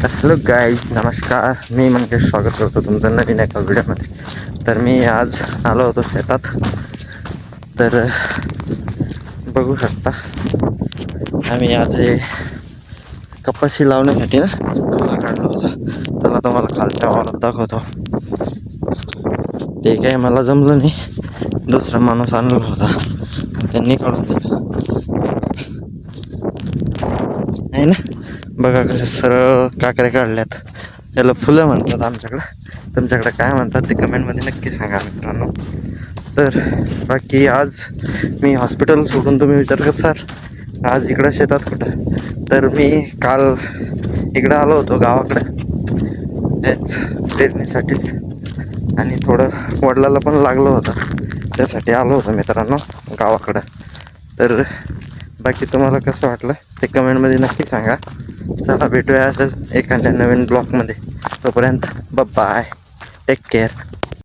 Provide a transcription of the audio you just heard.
तर hello guys, नमस्कार. मी म्हणजे स्वागत करतो तुमचं नवीन एका व्हिडिओमध्ये. तर मी आज आलो होतो शेतात. तर बघू शकता आम्ही आज कपाशी लावण्यासाठी ना तुला काढलं होतं. त्याला तुम्हाला खालच्या वावरात दाखवतो. ते काय मला जमलं नाही, दुसरा माणूस आणला होता, त्यांनी काढून दिलं आहे ना. बघा कसं सरळ काकड्या काढल्यात. त्याला फुलं म्हणतात आमच्याकडं. तुमच्याकडे काय म्हणतात ते कमेंटमध्ये नक्की सांगा मित्रांनो. तर बाकी आज मी हॉस्पिटल सोडून तुम्ही विचार करसाल आज इकडं शेतात कुठं. तर मी काल इकडं आलो होतो गावाकडं तेच पेरणीसाठीच, आणि थोडं वडिलाला पण लागलं होतं, त्यासाठी आलो होतो मित्रांनो गावाकडं. तर बाकी तुम्हाला कसं वाटलं ते कमेंटमध्ये नक्की सांगा. चला भेटूया असंच एखाद्या नवीन ब्लॉगमध्ये. तोपर्यंत बाय, टेक केअर.